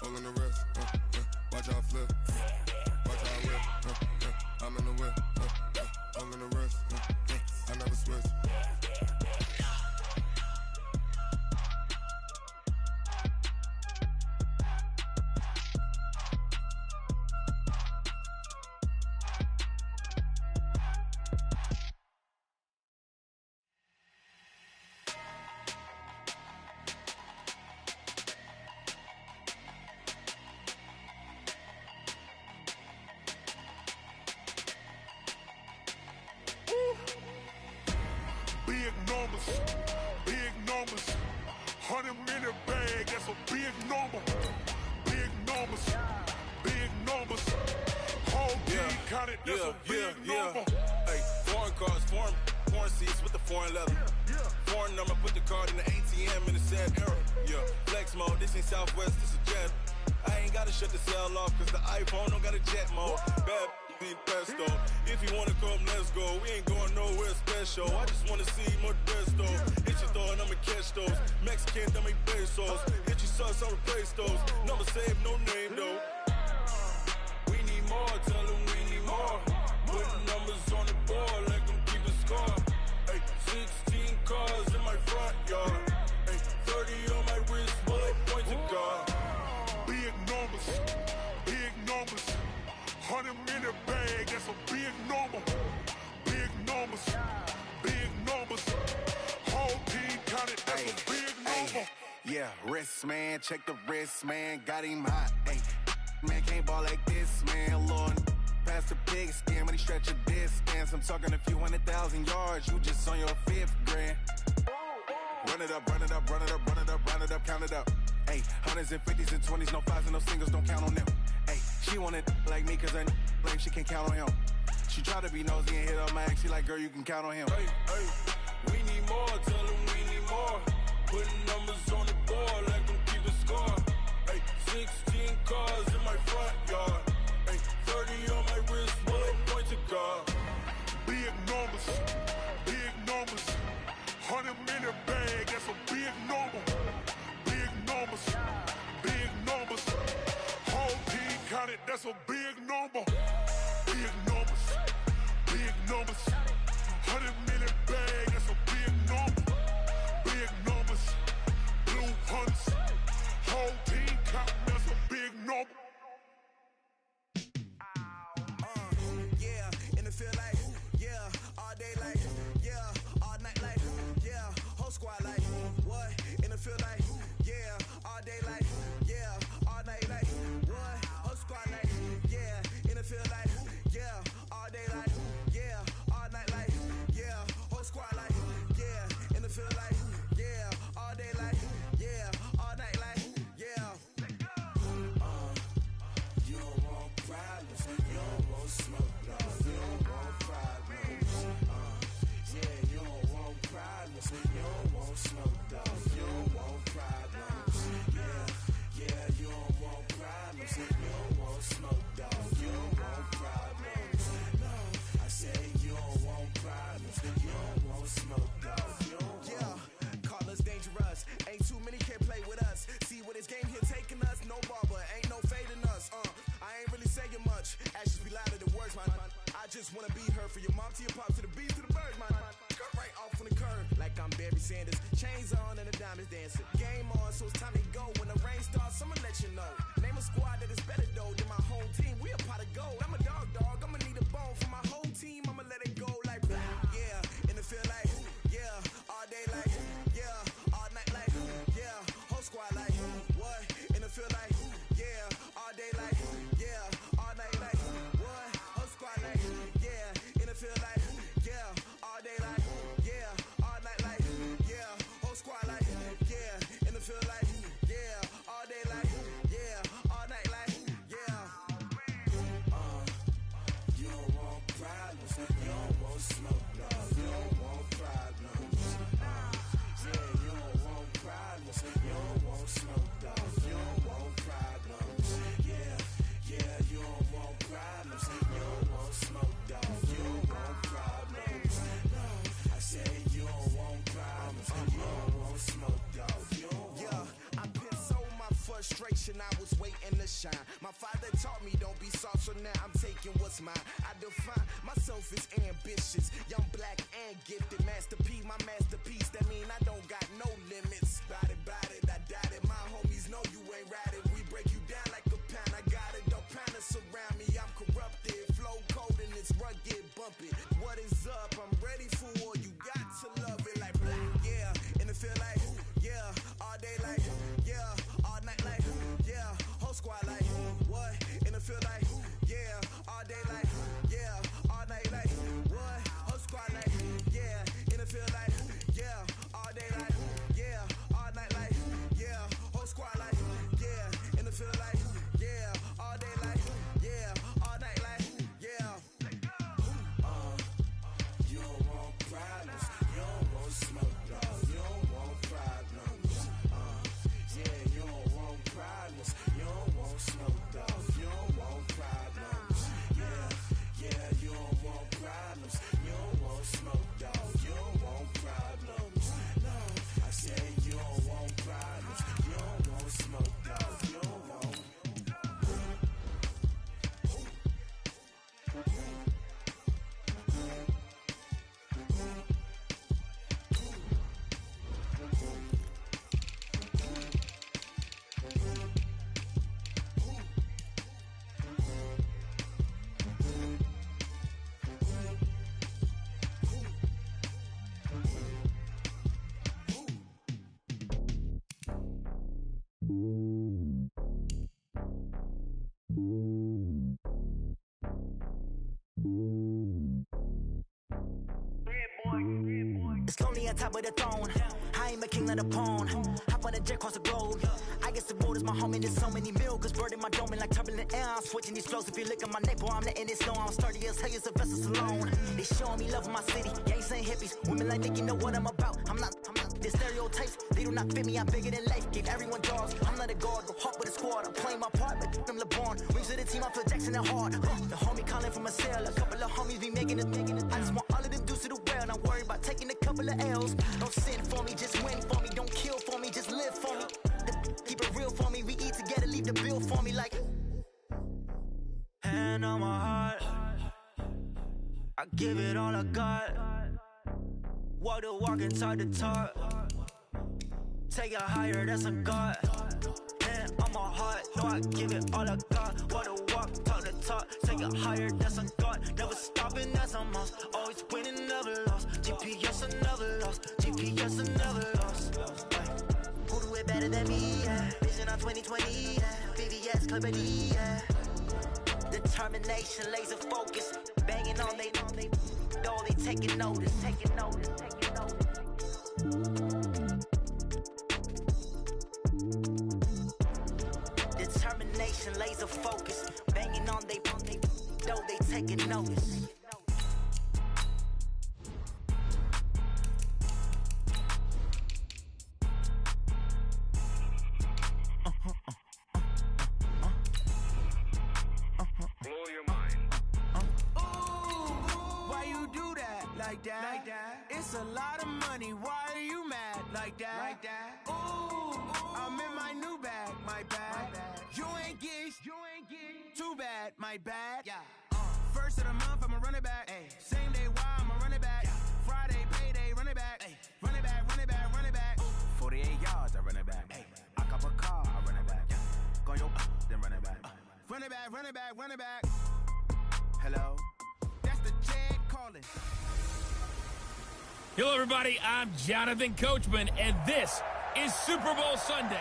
pulling the wrist. Watch how I flip. Watch how I whip. I'm in the whip. I'm in the wrist. I never switch. Big numbers, big numbers. 100-minute bag, that's a big number. Big numbers, big numbers. Whole team counted, that's a big number. Hey, foreign cars, foreign seats with the foreign leather. Foreign number, put the card in the ATM in the sad era. Yeah, flex mode, this ain't Southwest, this is Jet. I ain't gotta shut the cell off, cause the iPhone don't got a jet mode. Bad need pesto. If you wanna come, let's go. We ain't going nowhere special. I just wanna see more Modesto. Hit your throw and I'ma catch those. Mexican, dummy pesos. Hit your sauce, I'll replace those. Number save, no name though. We need more, tell them we need more. Putting numbers on the board, like them keep a score. Ay, 16 cars in my front yard. Ay, 30 on my wrist, bullet point to God. Big numbers, big numbers. 100-minute bag, that's a big number. Big numbers, big numbers. Whole team counted, that's a big number. Yeah, wrist man, check the wrist man, got him hot. Ay, man can't ball like this, man. Lord, past the pig skin when he stretch a distance. I'm talking a few 100,000 yards, you just on your 5th grand. Run it up, run it up, run it up, run it up, run it up, count it up. Ay, 100s and 50s and 20s, no 5s and no singles, don't count on them. Ay, she want it like me cause her lame, she can't count on him. She try to be nosy and hit up my ex, she like, girl, you can count on him. Hey, hey, we need more, tell them we need more. Putting numbers on the board, like them keep a score. Hey, 16 cars in my front yard. Hey, 30 on my wrist, bullet point to God. Big numbers, big numbers. 100-minute bag, that's a big number. Big numbers, big numbers. Whole team counted, that's a big number. Big numbers, big numbers. 100-minute bag, that's a big number. Big numbers, blue hunts. Whole team counting, that's a big number. Yeah, and it feel like, yeah, all day like, yeah, all night like, yeah, whole squad like, what? And it feel like, yeah, all day like, yeah, all night like, what? Whole squad like, yeah, and it feel like, yeah, all day like, yeah, all night like, yeah, whole squad like, yeah, and it feel like, yeah, all day like, yeah, all night like, yeah. You don't want problems, you don't want smoke, dog. You don't want problems. Yeah, you don't want problems, you don't want smoke, dog. You don't want problems. shine. My father taught me don't be soft, so now I'm taking what's mine. I define myself as ambitious, young, black, and gifted. Master P, my masterpiece. That mean I don't got no limits. Bout it, I doubt it. My homies know you ain't ride it. We break you down like a pound. I got it, don't pound to surround me. I'm corrupted, flow cold and it's rugged, bump it. What is up? I'm ready for war. You got to love it like yeah, and it feel like yeah, all day like yeah, all night like yeah, whole squad like what? And it feel like yeah, all day like yeah, all night like what? Whole squad like yeah, and it feel like yeah, all day like yeah, all night like yeah, whole squad like yeah, and it feel like yeah, all day like yeah, all night like yeah. You don't want problems, you don't want smoke, dog. You don't want problems. Yeah, you don't want problems, you don't want smoke, dog. You don't want problems. Yeah, you don't want problems, you don't want smoke, dog. You don't want problems. No, I said you don't want problems, you don't want smoke, dog. You don't want. It's lonely on top of the throne. I ain't a king of the pawn. Hop on a jet across the globe. I guess the road is my home and there's so many milkers birding my dome and like turbulent air. I'm switching these flows. If you look at my neck, boy, I'm letting it slow. I'm sturdy as hell as a vessel alone. They showing me love in my city. Gangs ain't hippies. Women like think you know what I'm about. I'm not. The stereotypes, they do not fit me. I'm bigger than life. Give everyone dogs. I'm not a guard. Go hard with a squad. I'm playing my part, but them LeBron. Rings to the team. I feel Jackson and hard. The homie calling from a cell. A couple of homies be making it. I just want all of them dudes to do well. Not worry about taking a couple of L's. Don't sin for me, just win for me. Don't kill for me, just live for me. Keep it real for me. We eat together, leave the bill for me like. Hand on my heart, I give it all I got. Walk the walk and talk the talk. Take it higher, that's a God. Hand on my heart, no, I give it all I got. Walk the walk, talk the talk. Take it higher, that's a God. Never stopping, that's a must. Always winning, never lost. GPS, I never lost. GPS, I never lost. Who do it better than me? Yeah. Vision on 2020. Yeah. VVS, Clippity. Yeah. Determination, laser focus. Banging on they know they taking notice. Taking notice. Taking notice. Determination, laser focus. Banging on they know they taking notice. Like that. It's a lot of money. Why are you mad like that? Ooh, I'm in my new bag, my bad. You ain't get too bad, my bad. Yeah. First of the month, I'ma run it back. Ay. Same day, why I'ma run it back. Friday, payday, run it back. Ay. Run it back, run it back, run it back. 48 yards, I run it back. Ay. I cop a car, I run it back. Go your then run it back. Run it back, run it back, run it back. Hello, that's the Jed calling. Hello, everybody. I'm Jonathan Coachman, and this is Super Bowl Sunday.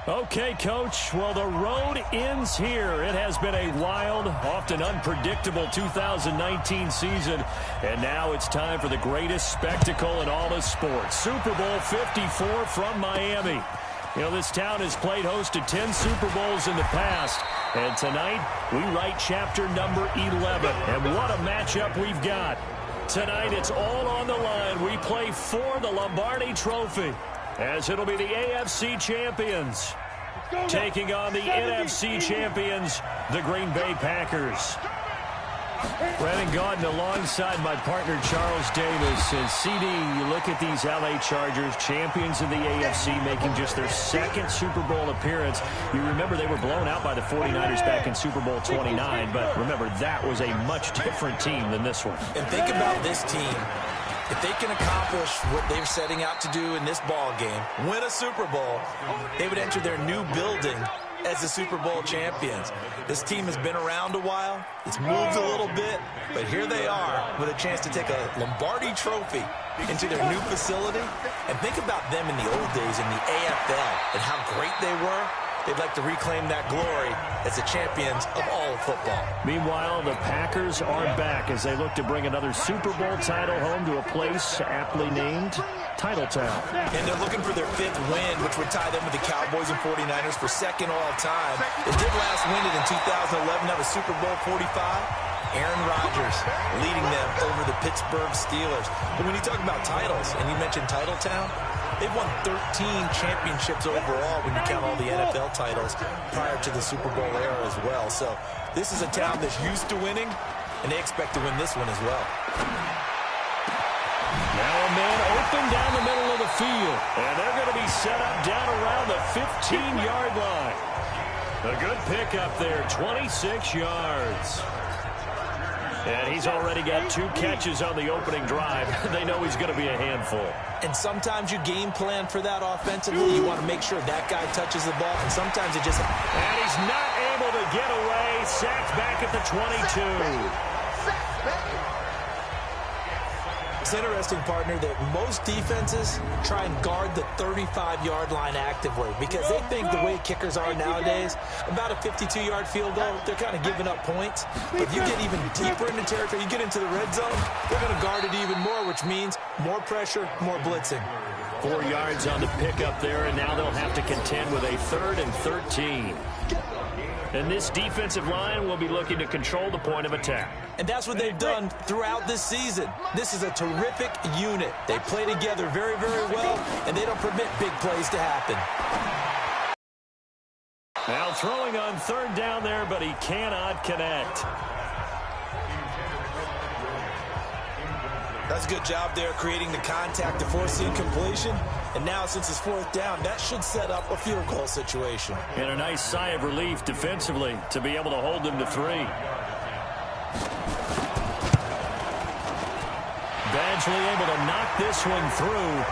Okay, Coach. Well, the road ends here. It has been a wild, often unpredictable 2019 season, and now it's time for the greatest spectacle in all of sports. Super Bowl 54 from Miami. You know, this town has played host to 10 Super Bowls in the past, and tonight we write chapter number 11. And what a matchup we've got. Tonight, it's all on the line. We play for the Lombardi Trophy, as it'll be the AFC champions taking on the NFC champions, the Green Bay Packers. Brandon Gaudin alongside my partner Charles Davis. And CD, you look at these LA Chargers, champions of the AFC, making just their second Super Bowl appearance. You remember they were blown out by the 49ers back in Super Bowl 29, but remember that was a much different team than this one. And think about this team. If they can accomplish what they're setting out to do in this ball game, win a Super Bowl, they would enter their new building as the Super Bowl champions. This team has been around a while. It's moved a little bit, but here they are with a chance to take a Lombardi trophy into their new facility. And think about them in the old days in the AFL and how great they were. They'd like to reclaim that glory as the champions of all of football. Meanwhile, the Packers are back as they look to bring another Super Bowl title home to a place aptly named Titletown. And they're looking for their 5th win, which would tie them with the Cowboys and 49ers for 2nd all-time. They did last win it in 2011. That was Super Bowl 45. Aaron Rodgers leading them over the Pittsburgh Steelers. But when you talk about titles, and you mentioned Titletown, they've won 13 championships overall when you count all the NFL titles prior to the Super Bowl era as well. So this is a town that's used to winning, and they expect to win this one as well. Now a man open down the middle of the field, and they're going to be set up down around the 15-yard line. A good pickup there, 26 yards. And he's already got 2 catches on the opening drive. They know he's going to be a handful. And sometimes you game plan for that offensively. You want to make sure that guy touches the ball, and sometimes it just... And he's not able to get away. Sacked back at the 22. It's interesting, partner, that most defenses try and guard the 35-yard line actively because they think the way kickers are nowadays, about a 52-yard field goal, they're kind of giving up points. But if you get even deeper into territory, you get into the red zone, they're going to guard it even more, which means more pressure, more blitzing. 4 yards on the pickup there, and now they'll have to contend with a 3rd and 13. And this defensive line will be looking to control the point of attack. And that's what they've done throughout this season. This is a terrific unit. They play together very, very well, and they don't permit big plays to happen. Now throwing on 3rd down there, but he cannot connect. That's a good job there creating the contact to force the incompletion. And now, since it's 4th down, that should set up a field goal situation. And a nice sigh of relief defensively to be able to hold them to 3. Badgley able to knock this one through.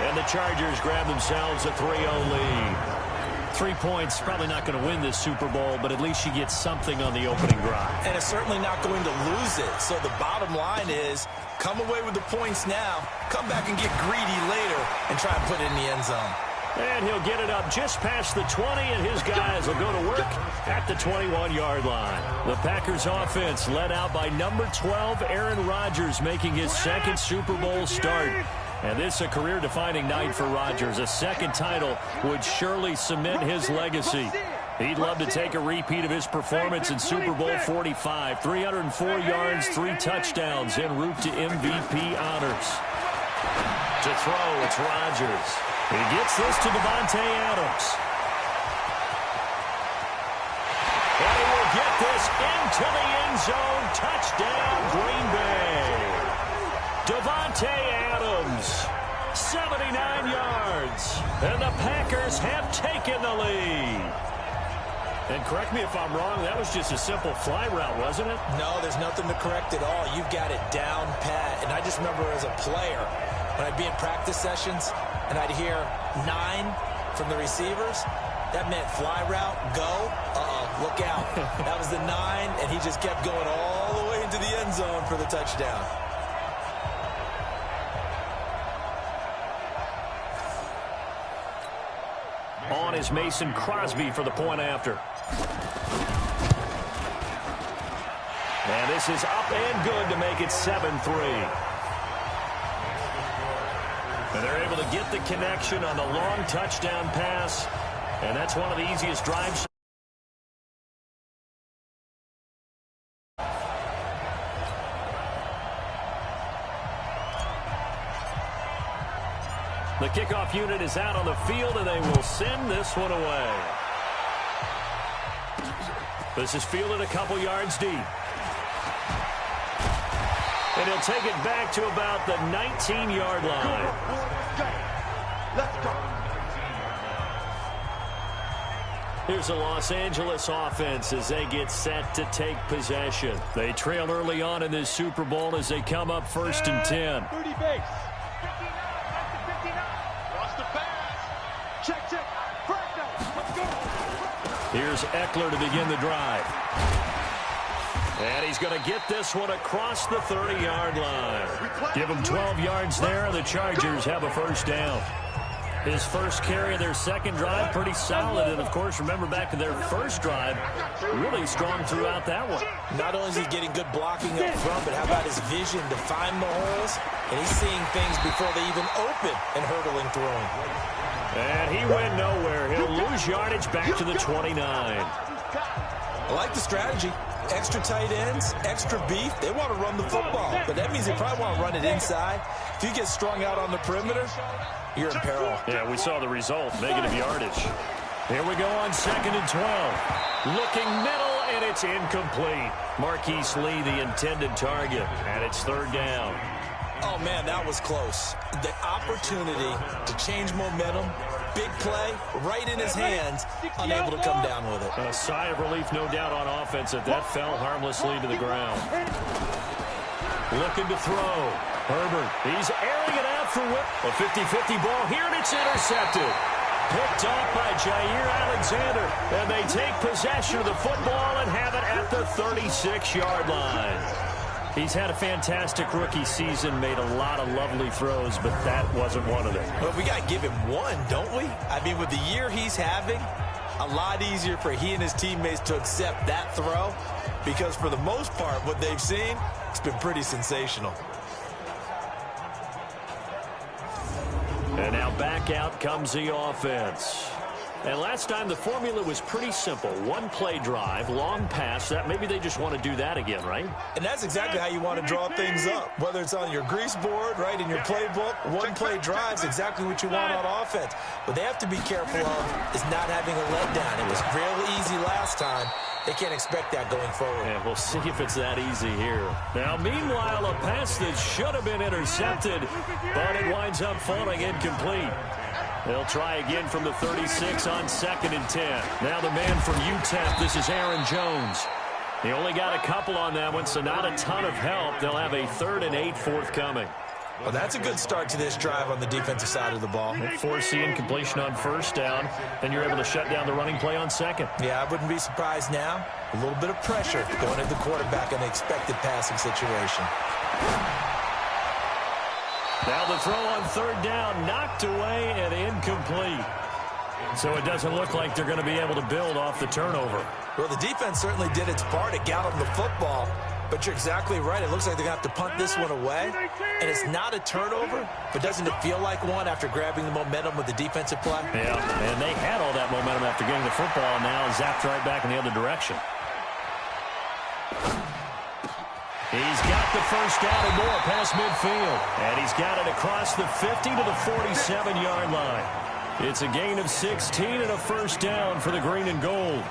And the Chargers grab themselves a 3-0 lead. 3 points, probably not going to win this Super Bowl, but at least you get something on the opening drive. And it's certainly not going to lose it. So the bottom line is, come away with the points now, come back and get greedy later, and try and put it in the end zone. And he'll get it up just past the 20, and his guys will go to work at the 21-yard line. The Packers offense led out by number 12, Aaron Rodgers, making his 2nd Super Bowl start. And this is a career-defining night for Rodgers. A 2nd title would surely cement his legacy. He'd love to take a repeat of his performance in Super Bowl 45. 304 yards, 3 touchdowns, en route to MVP honors. To throw, it's Rodgers. He gets this to Davante Adams. And he will get this into the end zone. Touchdown, Green Bay. Davante Adams, 79 yards. And the Packers have taken the lead. And correct me if I'm wrong, that was just a simple fly route, wasn't it? No, there's nothing to correct at all. You've got it down pat. And I just remember as a player, when I'd be in practice sessions, and I'd hear 9 from the receivers, that meant fly route, go, look out. That was the 9, and he just kept going all the way into the end zone for the touchdown. On is Mason Crosby for the point after. And this is up and good to make it 7-3. And they're able to get the connection on the long touchdown pass. And that's one of the easiest drives. The kickoff unit is out on the field, and they will send this one away. This is fielded a couple yards deep. And he'll take it back to about the 19-yard line. Let's go. Here's the Los Angeles offense as they get set to take possession. They trail early on in this Super Bowl as they come up 1st and 10. 30 base. 59. Lost the pass. Check. Break down. Let's go. Here's Eckler to begin the drive. And he's going to get this one across the 30-yard line. Give him 12 yards there. The Chargers have a first down. His first carry of their second drive, pretty solid. And, of course, remember back to their first drive, really strong throughout that one. Not only is he getting good blocking up front, but how about his vision to find the holes? And he's seeing things before they even open and hurdling through him. And he went nowhere. He'll lose yardage back to the 29. I like the strategy. Extra tight ends, extra beef. They want to run the football, but that means they probably want to run it inside. If you get strung out on the perimeter, you're in peril. Yeah, we saw the result, negative yardage. Here we go on 2nd and 12. Looking middle, and it's incomplete. Marquise Lee, the intended target, and it's 3rd down. Oh, man, that was close. The opportunity to change momentum, big play, right in his hands, unable to come down with it. A sigh of relief, no doubt, on offense that fell harmlessly to the ground. Looking to throw. Herbert, he's airing it out for Whip. A 50-50 ball here, and it's intercepted. Picked off by Jair Alexander, and they take possession of the football and have it at the 36-yard line. He's had a fantastic rookie season, made a lot of lovely throws, but that wasn't one of them. Well, we got to give him one, don't we? I mean, with the year he's having, a lot easier for he and his teammates to accept that throw because for the most part, what they've seen, it's been pretty sensational. And now back out comes the offense. And last time the formula was pretty simple. One play drive, long pass. That maybe they just want to do that again, right? And that's exactly how you want to draw things up. Whether it's on your grease board, right, in your playbook, one play drive is exactly what you want on offense. What they have to be careful of is not having a letdown. It was real easy last time. They can't expect that going forward. And we'll see if it's that easy here. Now, meanwhile, a pass that should have been intercepted, but it winds up falling incomplete. They'll try again from the 36 on 2nd and 10. Now the man from UTEP, this is Aaron Jones. He only got a couple on that one, so not a ton of help. They'll have a 3rd and 8 forthcoming. Well, that's a good start to this drive on the defensive side of the ball. Force the incompletion on 1st down, then you're able to shut down the running play on 2nd. Yeah, I wouldn't be surprised now. A little bit of pressure going at the quarterback in the expected passing situation. Now the throw on 3rd down, knocked away and incomplete. So it doesn't look like they're going to be able to build off the turnover. Well, the defense certainly did its part to get them the football. But you're exactly right. It looks like they're going to have to punt this one away. And it's not a turnover, but doesn't it feel like one after grabbing the momentum with the defensive play? Yeah, and they had all that momentum after getting the football, and now zapped right back in the other direction. He's got the first down and more past midfield. And he's got it across the 50 to the 47-yard line. It's a gain of 16 and a first down for the green and gold.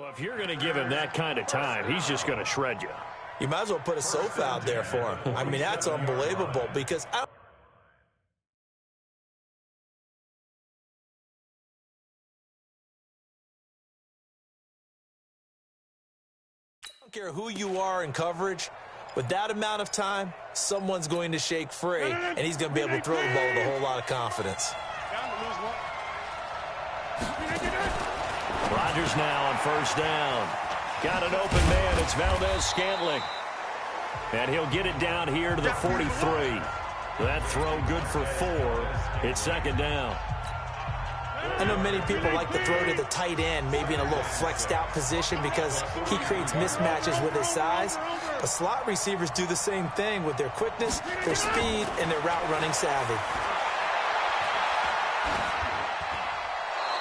Well, if you're going to give him that kind of time, he's just going to shred you. You might as well put a sofa out there for him. I mean, that's unbelievable because I don't care who you are in coverage. With that amount of time, someone's going to shake free, and he's going to be able to throw the ball with a whole lot of confidence. Rodgers now on first down. Got an open man. It's Valdez-Scantling. And he'll get it down here to the 43. That throw good for 4. It's second down. I know many people like to throw to the tight end, maybe in a little flexed out position because he creates mismatches with his size. But slot receivers do the same thing with their quickness, their speed, and their route running savvy.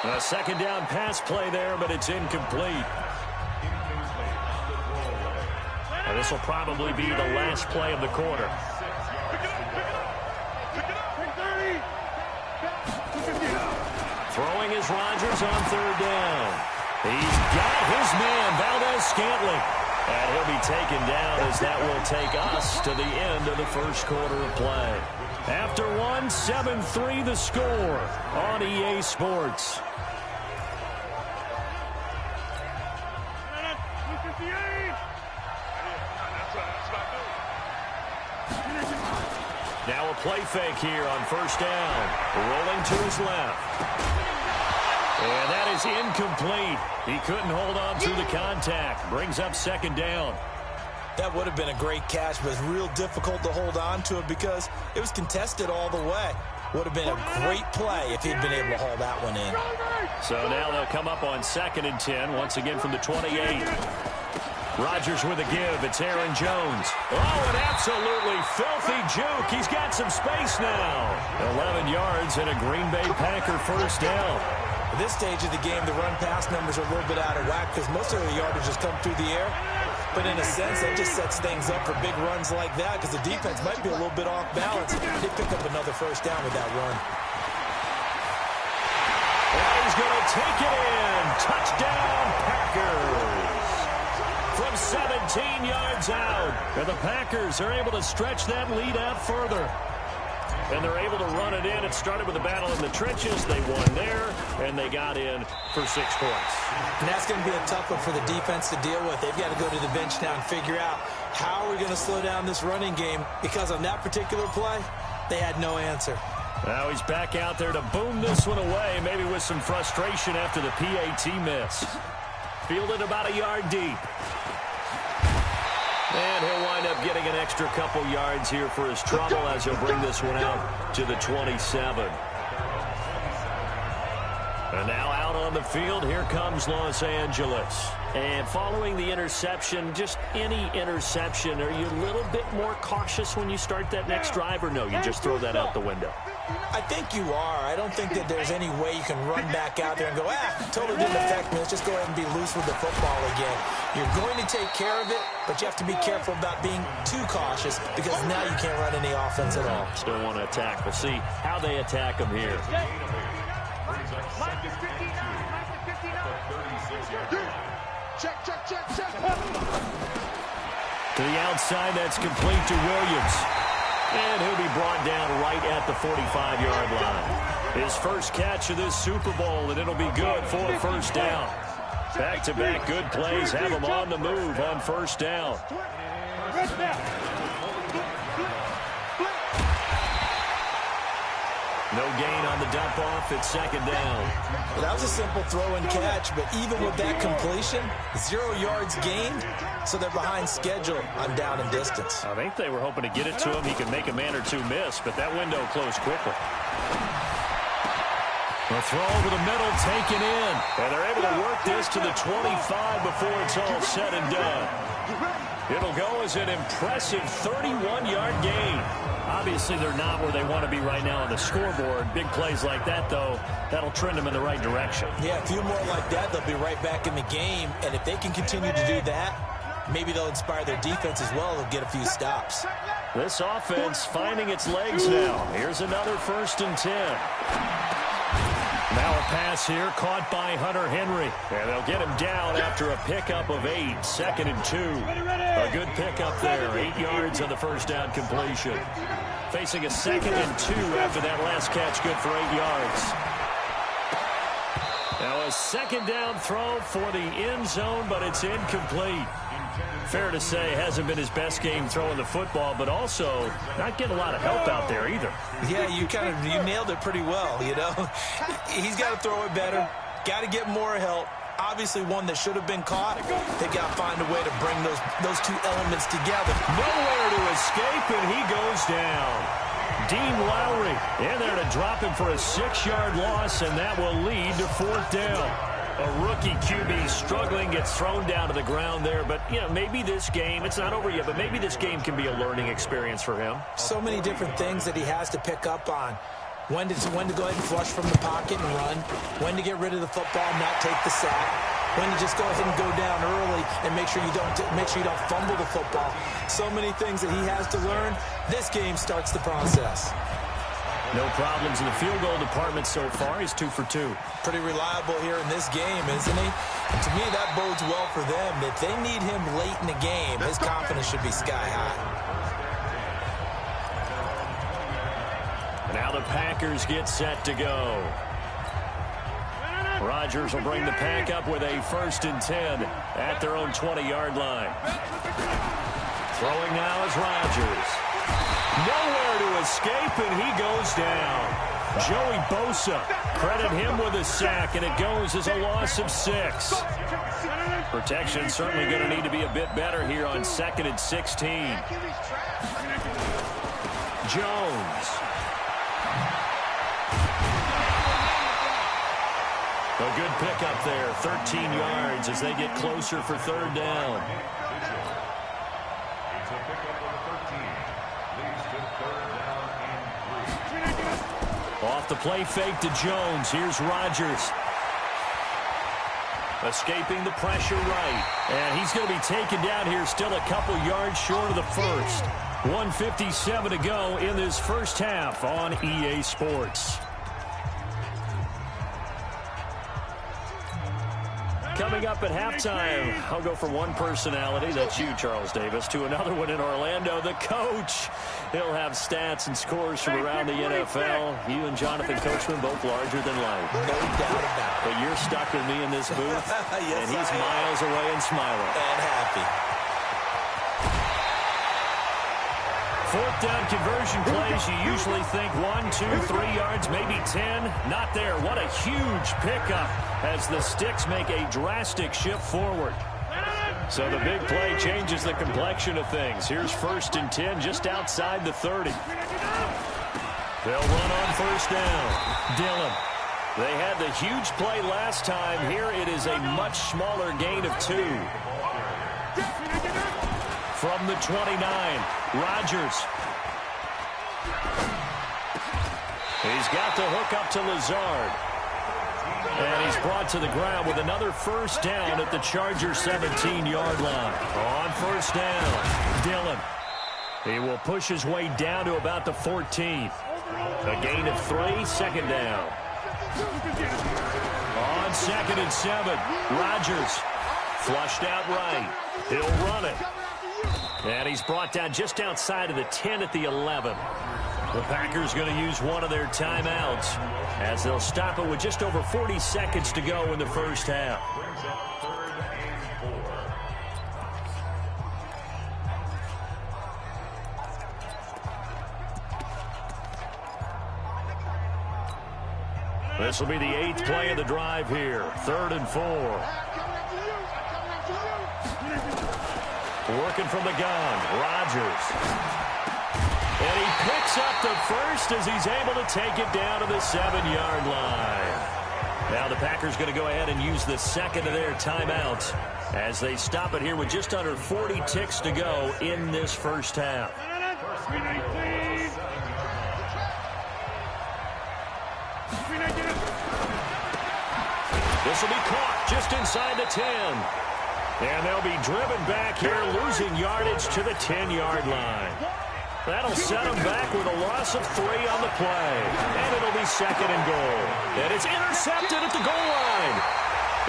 A second down pass play there, but it's incomplete. And this will probably be the last play of the quarter. Throwing is Rodgers on third down. He's got his man, Valdez-Scantling. And he'll be taken down as that will take us to the end of the first quarter of play. After 1, 7-3 the score on EA Sports. Now a play fake here on first down. Rolling to his left. And that is incomplete. He couldn't hold on to the contact. Brings up second down. That would have been a great catch, but it's real difficult to hold on to it because it was contested all the way. Would have been a great play if he'd been able to haul that one in. So now they'll come up on 2nd and 10, once again from the 28. Rodgers with a give. It's Aaron Jones. Oh, an absolutely filthy juke. He's got some space now. 11 yards and a Green Bay Packer first down. At this stage of the game, the run-pass numbers are a little bit out of whack because most of the yardage just come through the air. But in a sense, that just sets things up for big runs like that because the defense might be a little bit off balance. They pick up another first down with that run. And he's going to take it in. Touchdown, Packers. From 17 yards out. And the Packers are able to stretch that lead out further. And they're able to run it in. It started with a battle in the trenches. They won there, and they got in for 6 points. And that's going to be a tough one for the defense to deal with. They've got to go to the bench now and figure out how are we going to slow down this running game because on that particular play, they had no answer. Now he's back out there to boom this one away, maybe with some frustration after the PAT miss. Fielded about a yard deep. And he'll wind up getting an extra couple yards here for his trouble as he'll bring this one out to the 27. And now out on the field, here comes Los Angeles. And following the interception, just any interception, are you a little bit more cautious when you start that next drive, or no, you just throw that out the window? I think you are. I don't think that there's any way you can run back out there and go, totally didn't affect me. Let's just go ahead and be loose with the football again. You're going to take care of it, but you have to be careful about being too cautious because now you can't run any offense at all. Still want to attack. We'll see how they attack him here. Check. To the outside, that's complete to Williams. And he'll be brought down right at the 45-yard line. His first catch of this Super Bowl, and it'll be good for a first down. Back-to-back good plays have him on the move on first down. No gain on the dump-off. It's second down. Well, that was a simple throw and catch, but even with that completion, 0 yards gained, so they're behind schedule on down and distance. I think they were hoping to get it to him. He could make a man or two miss, but that window closed quickly. A throw over the middle, taken in. And they're able to work this to the 25 before it's all said and done. It'll go as an impressive 31-yard gain. Obviously, they're not where they want to be right now on the scoreboard. Big plays like that, though, that'll trend them in the right direction. Yeah, a few more like that, they'll be right back in the game. And if they can continue to do that, maybe they'll inspire their defense as well and get a few stops. This offense finding its legs now. Here's another 1st and 10. Now a pass here caught by Hunter Henry. And they'll get him down after a pickup of 8. 2nd and 2. A good pickup there. 8 yards on the first down completion. Facing a 2nd and 2 after that last catch. Good for 8 yards. Now a second down throw for the end zone, but it's incomplete. Fair to say, hasn't been his best game throwing the football, but also not getting a lot of help out there either. Yeah, you nailed it pretty well, you know. He's got to throw it better, got to get more help. Obviously one that should have been caught. They got to find a way to bring those two elements together. Nowhere to escape, and he goes down. Dean Lowry in there to drop him for a 6-yard loss, and that will lead to 4th down. A rookie QB struggling, gets thrown down to the ground there. But, you know, maybe this game, it's not over yet, but maybe this game can be a learning experience for him. So many different things that he has to pick up on. When to go ahead and flush from the pocket and run. When to get rid of the football and not take the sack. When to just go ahead and go down early and make sure you don't fumble the football. So many things that he has to learn. This game starts the process. No problems in the field goal department so far. He's 2 for 2. Pretty reliable here in this game, isn't he? And to me, that bodes well for them. If they need him late in the game, his confidence should be sky high. Now the Packers get set to go. Rodgers will bring the pack up with a 1st and 10 at their own 20-yard line. Throwing now is Rodgers. Nowhere to escape, and he goes down. Joey Bosa, credit him with a sack, and it goes as a loss of 6. Protection certainly going to need to be a bit better here on 2nd and 16. Jones. A good pickup there, 13 yards as they get closer for 3rd down. Off the play fake to Jones. Here's Rodgers. Escaping the pressure right. And he's going to be taken down here still a couple yards short of the first. 1:57 to go in this first half on EA Sports. Coming up at halftime, I'll go from one personality, that's you, Charles Davis, to another one in Orlando, the coach. He'll have stats and scores from around the NFL. You and Jonathan Coachman, both larger than life. No doubt about it. But you're stuck with me in this booth, yes, and he's miles away and smiling. And happy. 4th down conversion plays, you usually think 1, 2, 3 yards, maybe 10. Not there. What a huge pickup as the Sticks make a drastic shift forward. So the big play changes the complexion of things. Here's 1st and 10 just outside the 30. They'll run on 1st down. Dillon. They had the huge play last time. Here it is a much smaller gain of 2. From the 29, Rodgers. He's got the hook up to Lazard. And he's brought to the ground with another 1st down at the Chargers' 17-yard line. On 1st down, Dillon. He will push his way down to about the 14th. A gain of 3, 2nd down. On 2nd and 7, Rodgers. Flushed out right. He'll run it. And he's brought down just outside of the 10 at the 11. The Packers going to use one of their timeouts as they'll stop it with just over 40 seconds to go in the first half. This will be the 8th play of the drive here. 3rd and 4. Working from the gun, Rodgers. And he picks up the first as he's able to take it down to the 7-yard line. Now the Packers going to go ahead and use the 2nd of their timeouts as they stop it here with just under 40 ticks to go in this first half. This will be caught just inside the 10. And they'll be driven back here, losing yardage to the 10-yard line. That'll set them back with a loss loss of 3 on the play. And it'll be 2nd and goal. And it's intercepted at the goal line.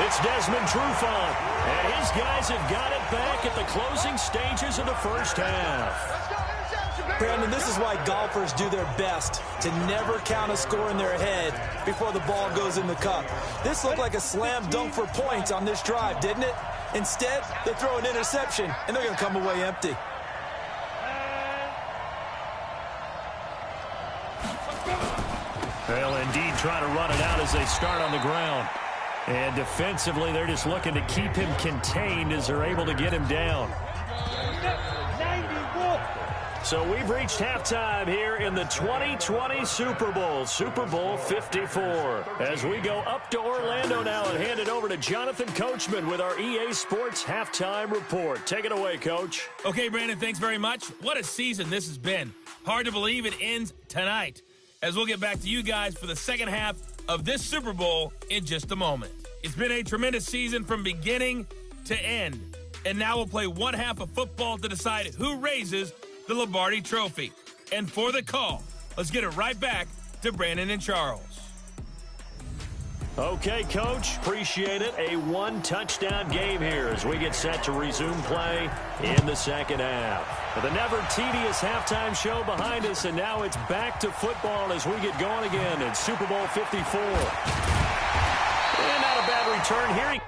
It's Desmond Trufant. And his guys have got it back at the closing stages of the first half. Brandon, this is why golfers do their best to never count a score in their head before the ball goes in the cup. This looked like a slam dunk for points on this drive, didn't it? Instead, they throw an interception, and they're going to come away empty. Well, indeed, trying to run it out as they start on the ground. And defensively, they're just looking to keep him contained as they're able to get him down. So we've reached halftime here in the 2020 Super Bowl, Super Bowl 54. As we go up to Orlando now and hand it over to Jonathan Coachman with our EA Sports Halftime Report. Take it away, Coach. Okay, Brandon, thanks very much. What a season this has been. Hard to believe it ends tonight, as we'll get back to you guys for the second half of this Super Bowl in just a moment. It's been a tremendous season from beginning to end, and now we'll play one half of football to decide who raises the Lombardi Trophy. And for the call, let's get it right back to Brandon and Charles. Okay, Coach, appreciate it. A one-touchdown game here as we get set to resume play in the second half. The never-tedious halftime show behind us, and now it's back to football as we get going again in Super Bowl 54. And not a bad return here.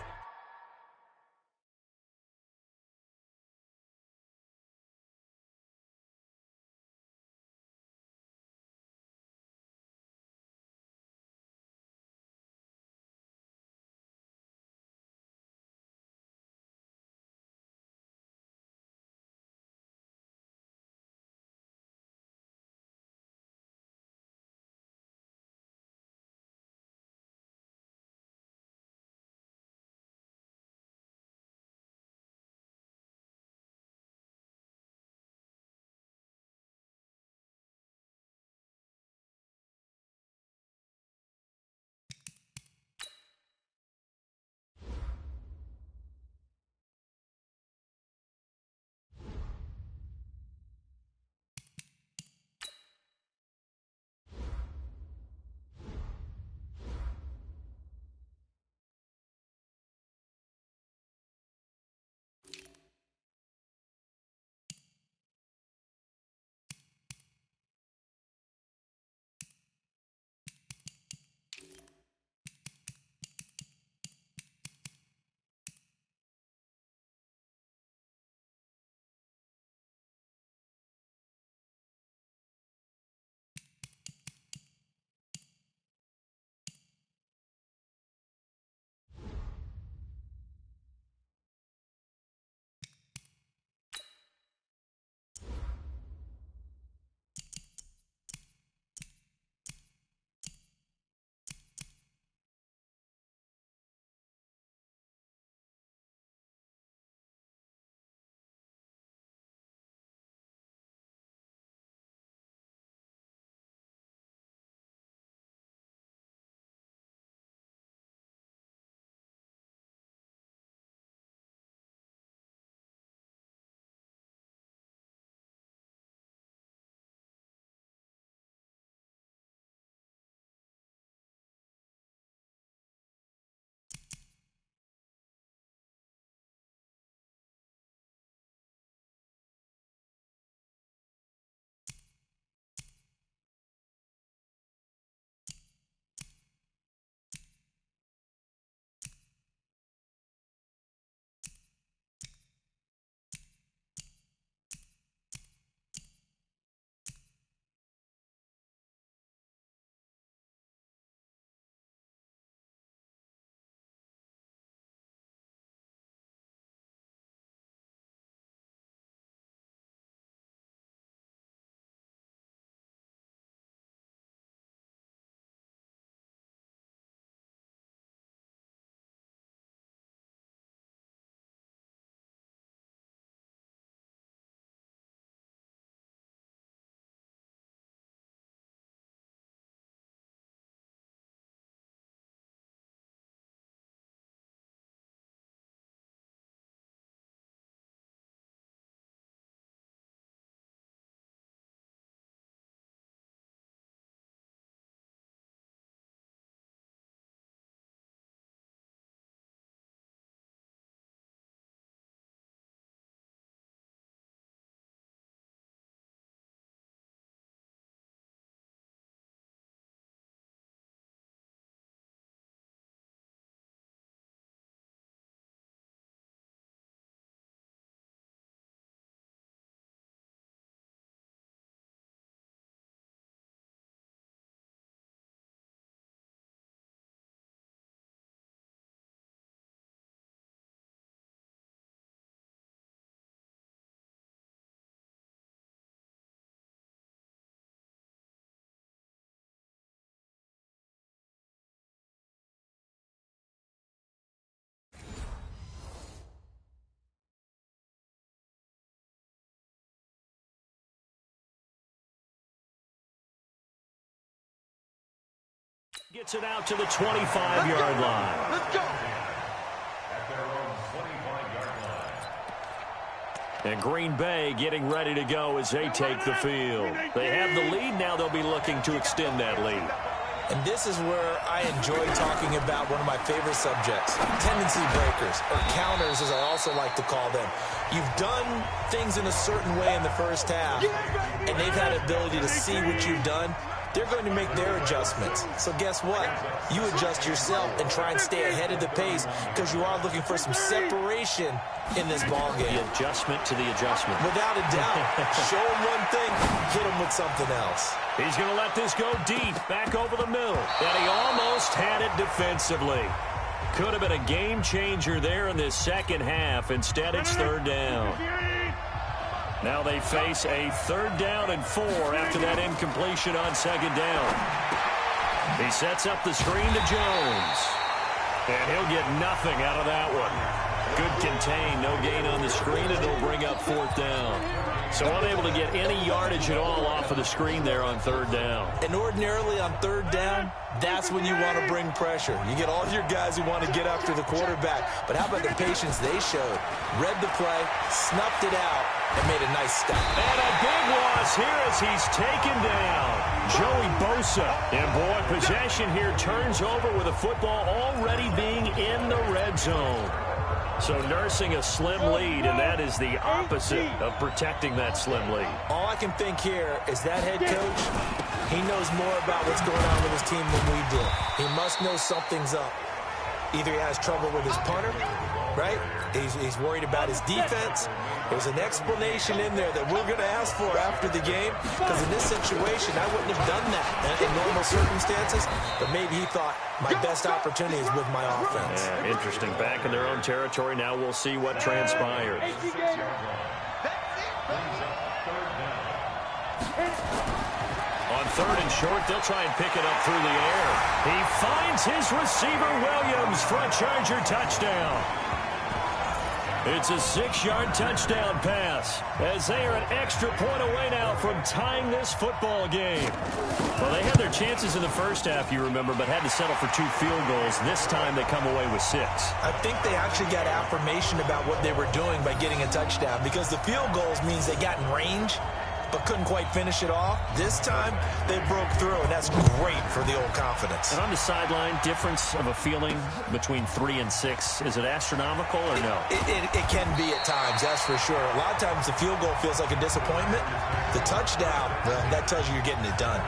Gets it out to the 25-yard line. Let's go. And Green Bay getting ready to go as they take the field. They have the lead. Now they'll be looking to extend that lead. And this is where I enjoy talking about one of my favorite subjects, tendency breakers, or counters as I also like to call them. You've done things in a certain way in the first half, and they've had ability to see what you've done. They're going to make their adjustments. So guess what? You adjust yourself and try and stay ahead of the pace because you are looking for some separation in this ball game. The adjustment to the adjustment. Without a doubt. Show him one thing, hit him with something else. He's going to let this go deep, back over the middle. And he almost had it defensively. Could have been a game changer there in this second half. Instead, it's third down. Now they face a 3rd down and 4 after that incompletion on 2nd down. He sets up the screen to Jones. And he'll get nothing out of that one. Good contain, no gain on the screen, and it'll bring up 4th down. So unable to get any yardage at all off of the screen there on 3rd down. And ordinarily on 3rd down, that's when you want to bring pressure. You get all your guys who want to get after the quarterback. But how about the patience they showed? Read the play, snuffed it out, and made a nice stop. And a big loss here as he's taken down. Joey Bosa. And boy, possession here turns over with a football already being in the red zone. So nursing a slim lead, and that is the opposite of protecting that slim lead. All I can think here is that head coach, he knows more about what's going on with his team than we do. He must know something's up. Either he has trouble with his punter, right? He's worried about his defense. There's an explanation in there that we're going to ask for after the game, because in this situation, I wouldn't have done that in normal circumstances, but maybe he thought my best opportunity is with my offense. Yeah, interesting. Back in their own territory. Now we'll see what transpires. On 3rd and short, they'll try and pick it up through the air. He finds his receiver, Williams, for a Charger touchdown. It's a 6-yard touchdown pass as they are an extra point away now from tying this football game. Well, they had their chances in the first half, you remember, but had to settle for 2 field goals. This time they come away with 6. I think they actually got affirmation about what they were doing by getting a touchdown, because the field goals means they got in range but couldn't quite finish it off. This time, they broke through, and that's great for the old confidence. And on the sideline, difference of a feeling between 3 and 6, is it astronomical or no? It can be at times, that's for sure. A lot of times the field goal feels like a disappointment. The touchdown, well, that tells you you're getting it done.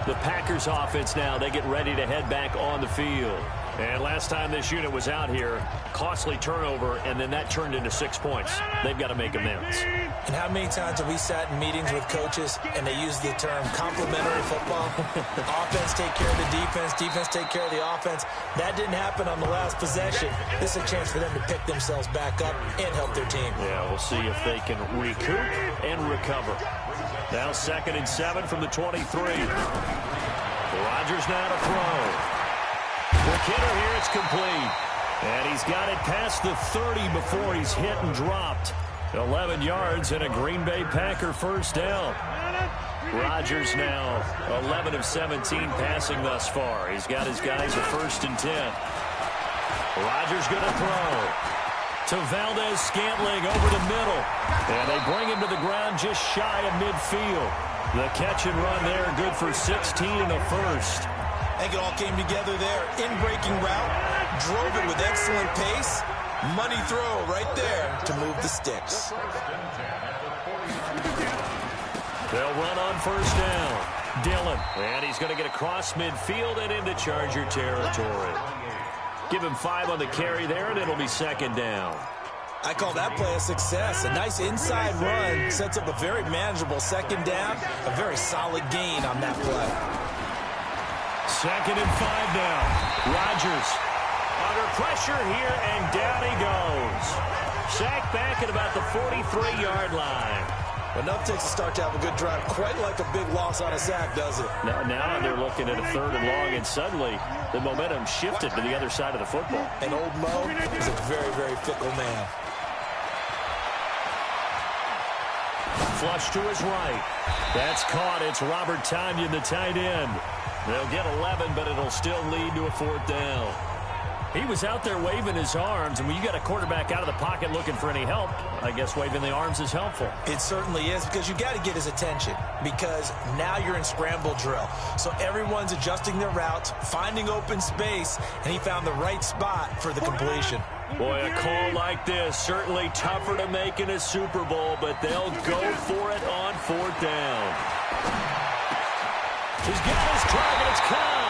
The Packers offense now, they get ready to head back on the field. And last time this unit was out here, costly turnover, and then that turned into 6 points. They've got to make amends. And how many times have we sat in meetings with coaches and they use the term complementary football? Offense take care of the defense, defense take care of the offense. That didn't happen on the last possession. This is a chance for them to pick themselves back up and help their team. Yeah, we'll see if they can recoup and recover. Now 2nd and 7 from the 23. Rodgers now to throw. McKinnon here, it's complete. And he's got it past the 30 before he's hit and dropped. 11 yards and a Green Bay Packer 1st down. Rodgers now 11 of 17 passing thus far. He's got his guys at 1st and 10. Rodgers going to throw to Valdez-Scantling over the middle. And they bring him to the ground just shy of midfield. The catch and run there, good for 16 in the 1st. I think it all came together there. In-breaking route, drove it with excellent pace. Money throw right there to move the sticks. They'll run on 1st down. Dillon, and he's going to get across midfield and into Charger territory. Give him 5 on the carry there, and it'll be 2nd down. I call that play a success. A nice inside run sets up a very manageable 2nd down. A very solid gain on that play. 2nd and 5 now. Rodgers under pressure here, and down he goes. Sacked back at about the 43-yard line. Enough takes to start to have a good drive. Quite like a big loss on a sack, does it? Now they're looking at a 3rd and long, and suddenly the momentum shifted to the other side of the football. And old Mo is a very, very fickle man. Flush to his right. That's caught. It's Robert Tonyan, the tight end. They'll get 11, but it'll still lead to a 4th down. He was out there waving his arms, and when you got a quarterback out of the pocket looking for any help, I guess waving the arms is helpful. It certainly is, because you got to get his attention, because now you're in scramble drill. So everyone's adjusting their routes, finding open space, and he found the right spot for the completion. Boy, a call like this, certainly tougher to make in a Super Bowl, but they'll go for it on 4th down. He's got his target, it's Cobb.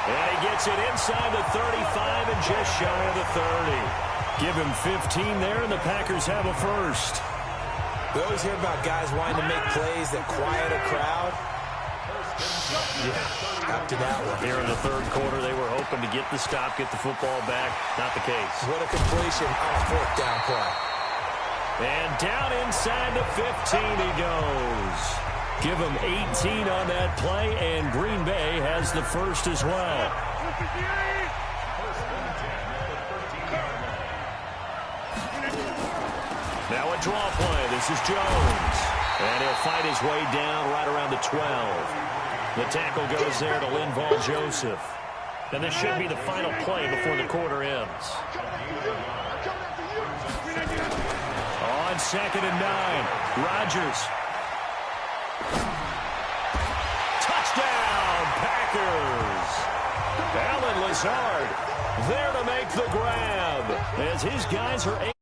And he gets it inside the 35 and just shy of the 30. Give him 15 there, and the Packers have a first. We always hear about guys wanting to make plays that quiet a crowd. Yeah, up to that one. Here in the 3rd quarter, they were hoping to get the stop, get the football back. Not the case. What a completion on a 4th down play. And down inside the 15 he goes. Give him 18 on that play, and Green Bay has the first as well. Now a draw play. This is Jones. And he'll fight his way down right around the 12. The tackle goes there to Linval Joseph. And this should be the final play before the quarter ends. On 2nd and 9, Rodgers. Touchdown, Packers! Allen Lazard there to make the grab as his guys are able.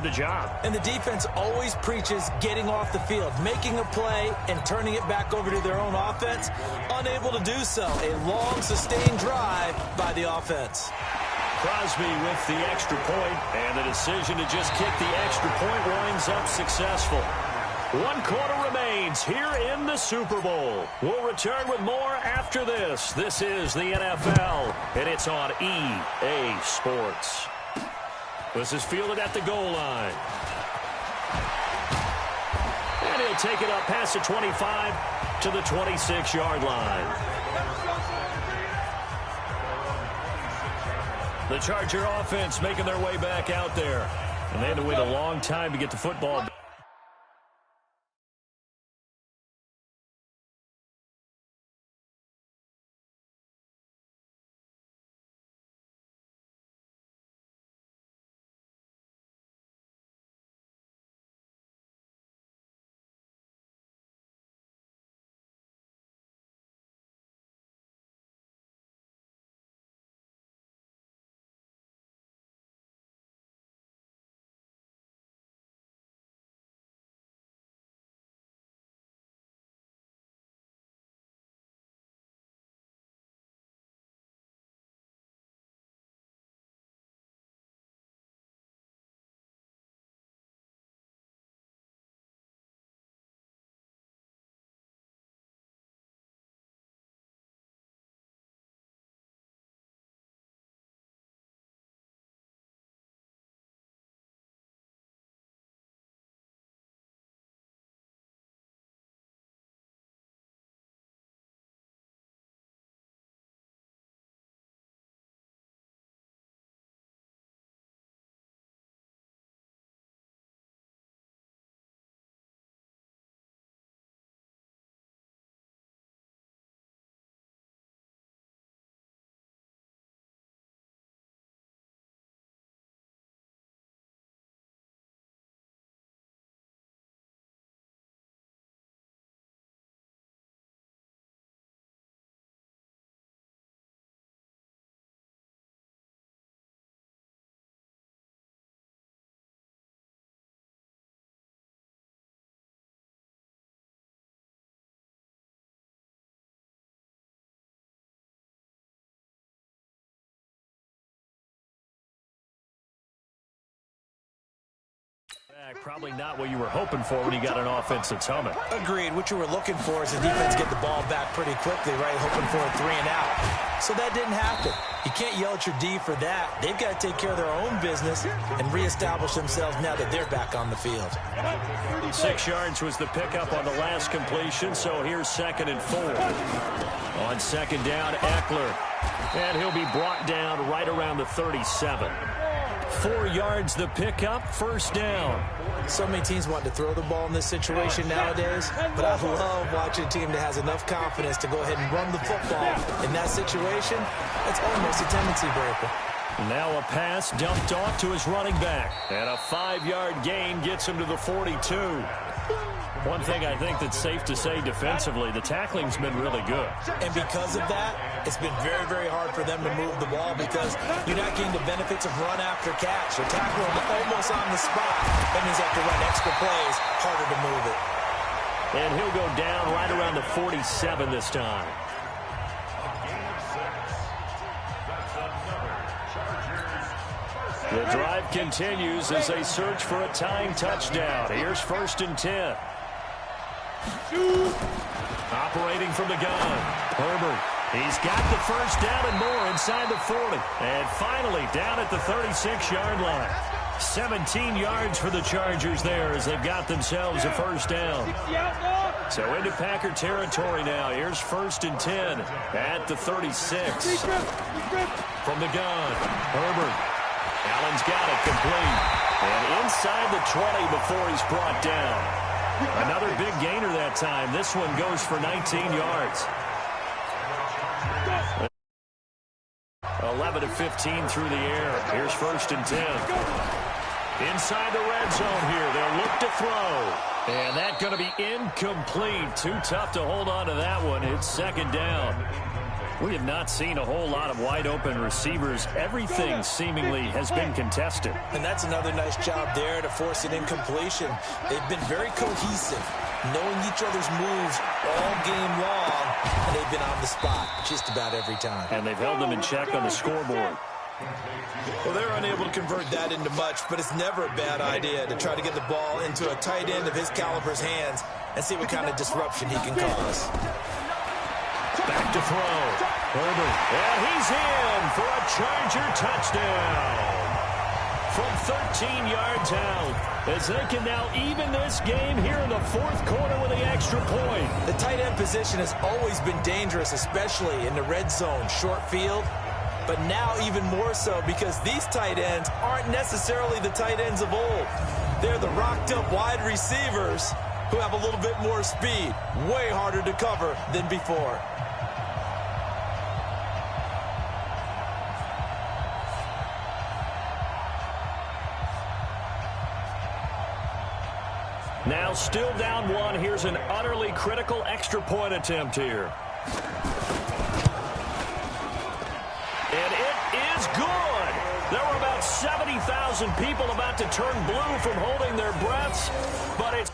The job. And the defense always preaches getting off the field, making a play, and turning it back over to their own offense. Unable to do so. A long, sustained drive by the offense. Crosby with the extra point, and the decision to just kick the extra point winds up successful. 1 quarter remains here in the Super Bowl. We'll return with more after this. This is the NFL, and it's on EA Sports. This is fielded at the goal line. And he'll take it up past the 25 to the 26-yard line. The Charger offense making their way back out there. And they had to wait a long time to get the football. Probably not what you were hoping for when you got an offense that's humming. Agreed. What you were looking for is the defense get the ball back pretty quickly, right? Hoping for a 3 and out. So that didn't happen. You can't yell at your D for that. They've got to take care of their own business and reestablish themselves now that they're back on the field. 6 yards was the pickup on the last completion, so here's 2nd and 4. On 2nd down, Eckler. And he'll be brought down right around the 37. 4 yards the pickup, first down. So many teams want to throw the ball in this situation nowadays, but I love watching a team that has enough confidence to go ahead and run the football. In that situation, it's almost a tendency breaker. Now a pass dumped off to his running back. And a 5-yard gain gets him to the 42. One thing I think that's safe to say defensively, the tackling's been really good. And because of that, it's been very, very hard for them to move the ball because you're not getting the benefits of run after catch. You're tackling them almost on the spot. That means you have to run extra plays, harder to move it. And he'll go down right around the 47 this time. The drive continues as they search for a tying touchdown. Here's 1st and 10. Operating from the gun, Herbert. He's got the first down and more inside the 40. And finally down at the 36-yard line. 17 yards for the Chargers there as they've got themselves a first down. So into Packer territory now. Here's 1st and 10 at the 36. From the gun, Herbert. Allen's got it complete. And inside the 20 before he's brought down. Another big gainer that time. This one goes for 19 yards. 11 of 15 through the air. Here's 1st and 10. Inside the red zone here. They'll look to throw. And that's going to be incomplete. Too tough to hold on to that one. It's 2nd down. We have not seen a whole lot of wide-open receivers. Everything seemingly has been contested. And that's another nice job there to force an incompletion. They've been very cohesive, knowing each other's moves all game long, and they've been on the spot just about every time. And they've held them in check on the scoreboard. Well, they're unable to convert that into much, but it's never a bad idea to try to get the ball into a tight end of his caliber's hands and see what kind of disruption he can cause. Back to throw. Herbert. And he's in for a Charger touchdown. From 13 yards out, as they can now even this game here in the 4th quarter with the extra point. The tight end position has always been dangerous, especially in the red zone, short field. But now even more so because these tight ends aren't necessarily the tight ends of old. They're the rocked-up wide receivers who have a little bit more speed. Way harder to cover than before. Now still down 1. Here's an utterly critical extra point attempt here. And it is good. There were about 70,000 people about to turn blue from holding their breaths, but it's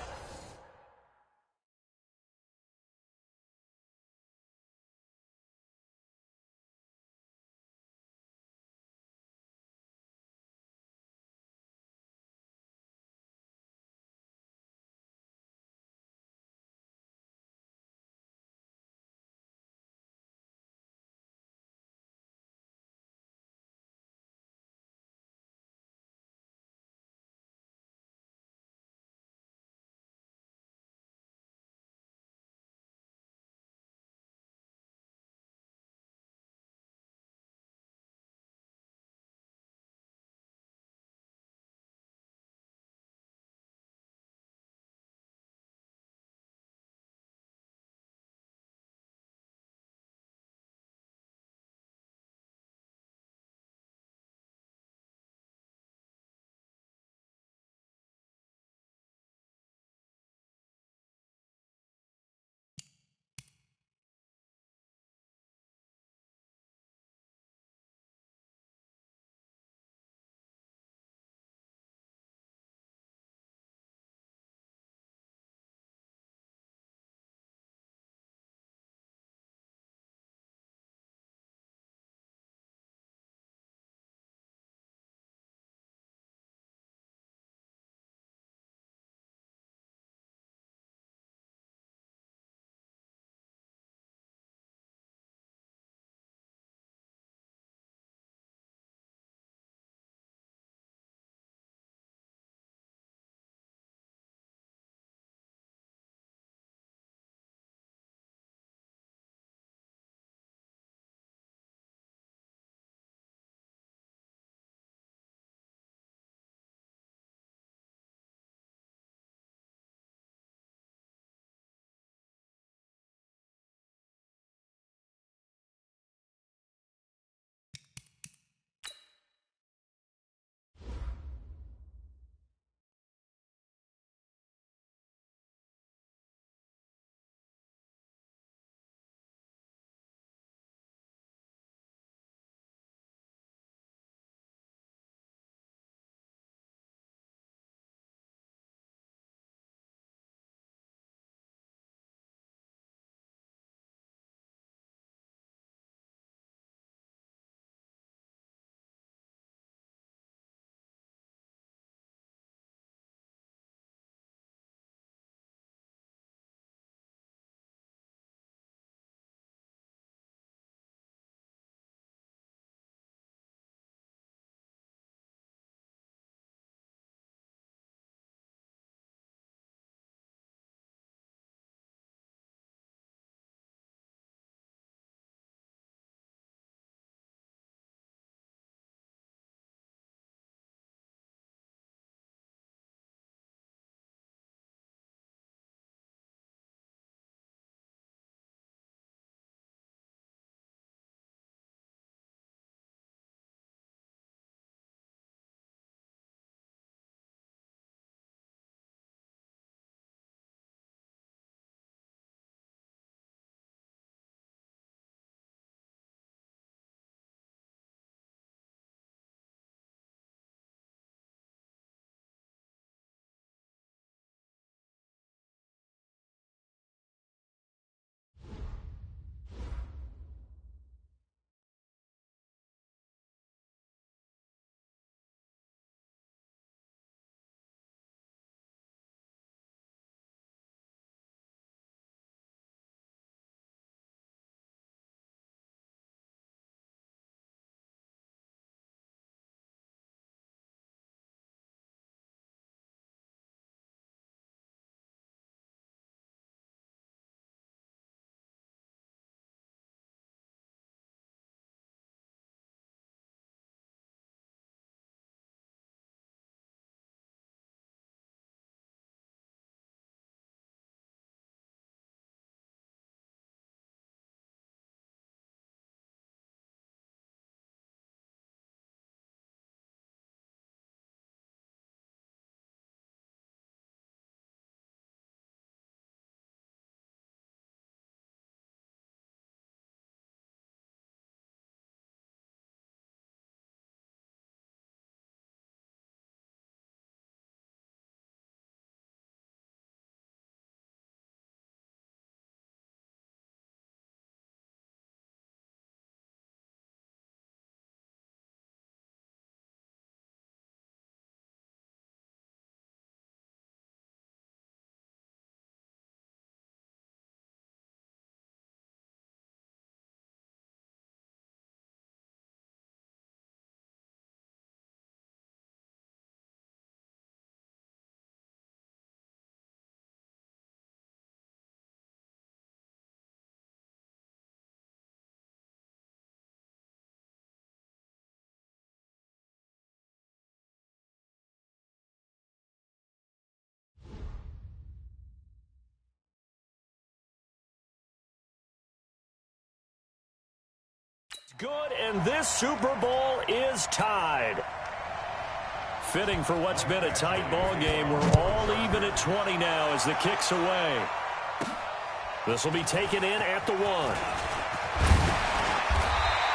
Good, and this Super Bowl is tied. Fitting for what's been a tight ball game. We're all even at 20 now as the kick's away. This will be taken in at the 1.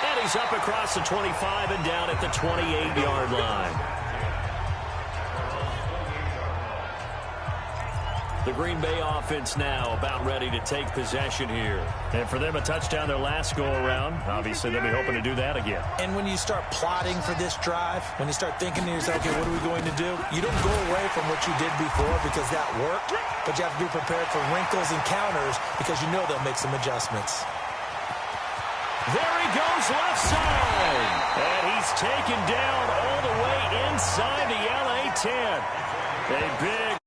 And he's up across the 25 and down at the 28-yard line. The Green Bay offense now about ready to take possession here. And for them, a touchdown their last go-around. Obviously, they'll be hoping to do that again. And when you start plotting for this drive, when you start thinking to yourself, okay, what are we going to do? You don't go away from what you did before because that worked, but you have to be prepared for wrinkles and counters because you know they'll make some adjustments. There he goes left side. And he's taken down all the way inside the LA 10. A big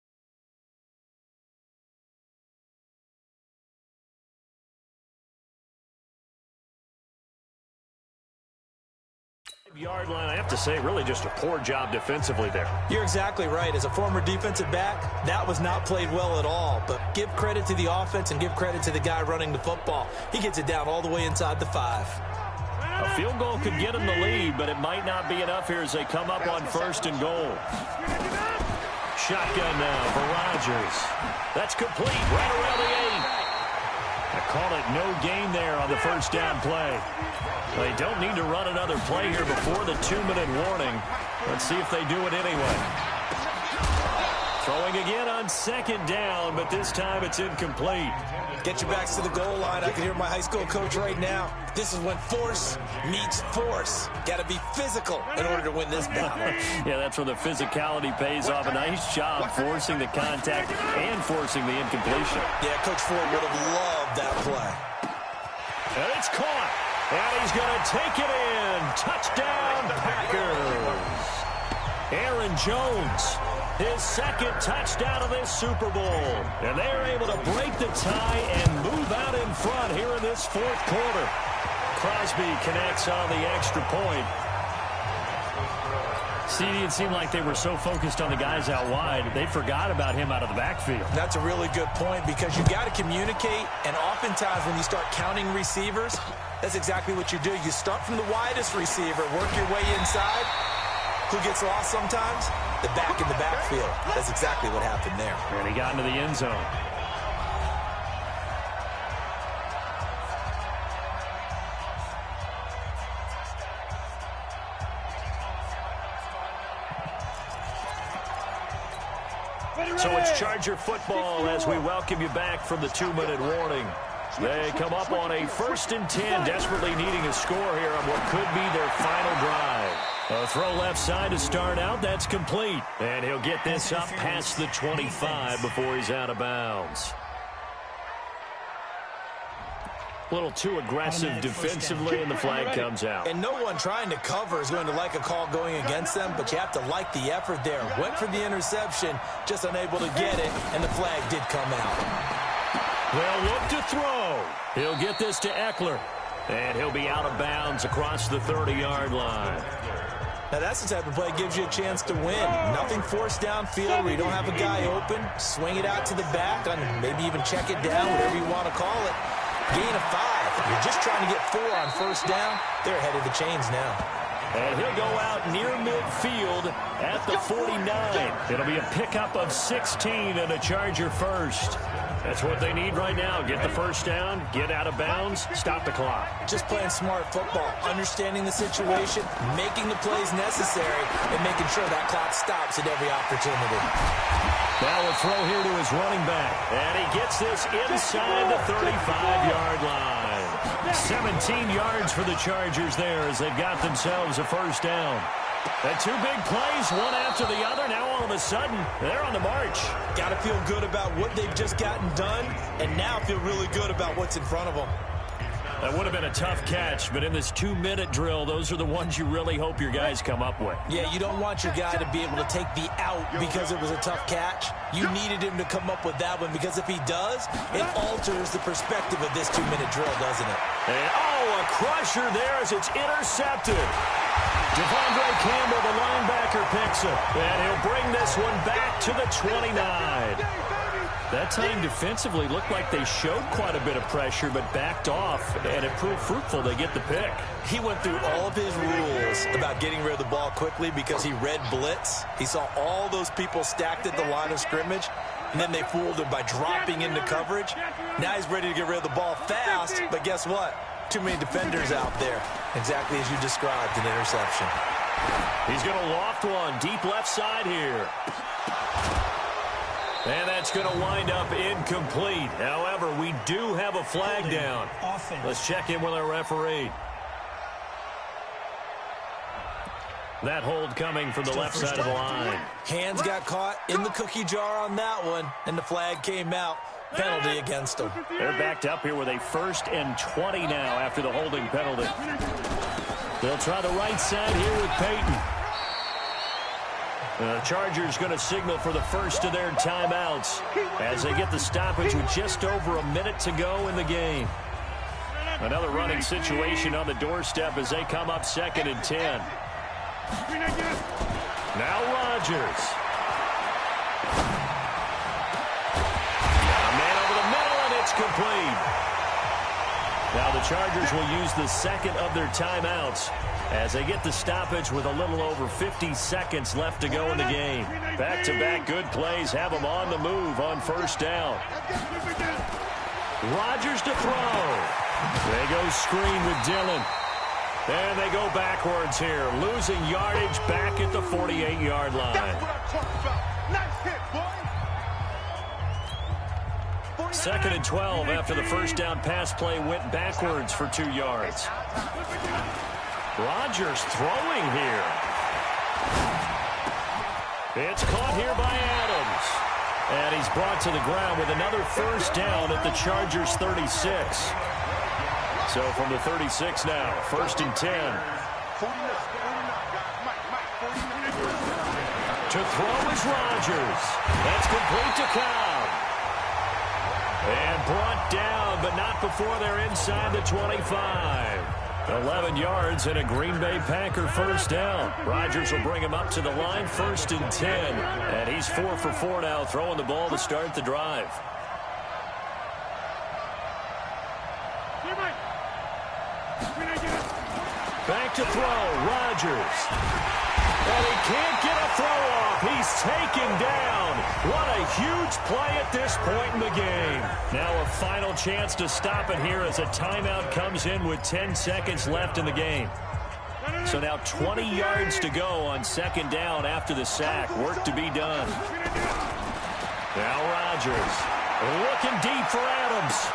yard line. I have to say, really just a poor job defensively there. You're exactly right. As a former defensive back, that was not played well at all. But give credit to the offense and give credit to the guy running the football. He gets it down all the way inside the 5. A field goal could get him the lead, but it might not be enough here as they come up on 1st and goal. Shotgun now for Rodgers. That's complete right around the 8. I call it no gain there on the first down play. They don't need to run another play here before the 2-minute warning. Let's see if they do it anyway. Throwing again on 2nd down, but this time it's incomplete. Get your backs to the goal line. I can hear my high school coach right now. This is when force meets force. Got to be physical in order to win this battle. Yeah, that's where the physicality pays off. A nice job forcing the contact and forcing the incompletion. Yeah, Coach Ford would have loved that play. And it's caught. And he's going to take it in. Touchdown, Packers. Aaron Jones, his 2nd touchdown of this Super Bowl. And they're able to break the tie and move out in front here in this 4th quarter. Crosby connects on the extra point. CD, it seemed like they were so focused on the guys out wide, they forgot about him out of the backfield. That's a really good point because you've got to communicate, and oftentimes when you start counting receivers, that's exactly what you do. You start from the widest receiver, work your way inside. Who gets lost sometimes? The back in the backfield. That's exactly what happened there. And he got into the end zone. So it's Charger football as we welcome you back from the 2-minute warning. They come up on a 1st and 10, desperately needing a score here on what could be their final drive. A throw left side to start out. That's complete. And he'll get this up past the 25 before he's out of bounds. A little too aggressive defensively, and the flag comes out. And no one trying to cover is going to like a call going against them, but you have to like the effort there. Went for the interception, just unable to get it, and the flag did come out. They'll look to throw. He'll get this to Eckler, and he'll be out of bounds across the 30-yard line. Now, that's the type of play that gives you a chance to win. Nothing forced downfield where you don't have a guy open. Swing it out to the back, and maybe even check it down, whatever you want to call it. Gain of 5. You're just trying to get 4 on 1st down. They're ahead of the chains now. And he'll go out near midfield at the 49. It'll be a pickup of 16 and a Charger first. That's what they need right now. Get the first down, get out of bounds, stop the clock. Just playing smart football, understanding the situation, making the plays necessary, and making sure that clock stops at every opportunity. Now a throw here to his running back. And he gets this inside the 35-yard line. 17 yards for the Chargers there as they've got themselves a first down. And 2 big plays, one after the other. Now all of a sudden, they're on the march. Got to feel good about what they've just gotten done, and now feel really good about what's in front of them. That would have been a tough catch, but in this 2-minute drill, those are the ones you really hope your guys come up with. Yeah, you don't want your guy to be able to take the out because it was a tough catch. You needed him to come up with that one because if he does, it alters the perspective of this 2-minute drill, doesn't it? And, a crusher there as it's intercepted. Devondre Campbell, the linebacker, picks it. And he'll bring this one back to the 29. That time defensively looked like they showed quite a bit of pressure but backed off, and it proved fruitful. They get the pick. He went through all of his rules about getting rid of the ball quickly because he read blitz. He saw all those people stacked at the line of scrimmage, and then they fooled him by dropping into coverage. Now he's ready to get rid of the ball fast, but guess what? Too many defenders out there. Exactly as you described, an interception. He's going to loft one deep left side here. And that's going to wind up incomplete. However, we do have a flag down. Let's check in with our referee. That hold coming from the left side of the line. Hands got caught in the cookie jar on that one, and the flag came out. Penalty against them. They're backed up here with a 1st and 20 now after the holding penalty. They'll try the right side here with Peyton. The Chargers going to signal for the first of their timeouts as they get the stoppage with just over a minute to go in the game. Another running situation on the doorstep as they come up 2nd and 10. Now Rodgers. A man over the middle, and it's complete. Now the Chargers will use the second of their timeouts as they get the stoppage with a little over 50 seconds left to go in the game. Back-to-back good plays have them on the move on 1st down. Rodgers to throw. They go screen with Dillon. And they go backwards here, losing yardage back at the 48-yard line. That's what I'm talking about. Nice hit, boy. 2nd and 12 after the 1st down pass play went backwards for 2 yards. Rodgers throwing here. It's caught here by Adams. And he's brought to the ground with another 1st down at the Chargers 36. So from the 36 now, 1st and 10. To throw is Rodgers. That's complete to Cobb. And brought down, but not before they're inside the 25. 11 yards and a Green Bay Packer 1st down. Rodgers will bring him up to the line, 1st and 10. And he's 4 for 4 now, throwing the ball to start the drive. Back to throw, Rodgers. And he can't get a throw off. He's taken down. What a huge play at this point in the game. Now a final chance to stop it here as a timeout comes in with 10 seconds left in the game. So now 20 yards to go on 2nd down after the sack. Work to be done. Now Rodgers looking deep for Adams.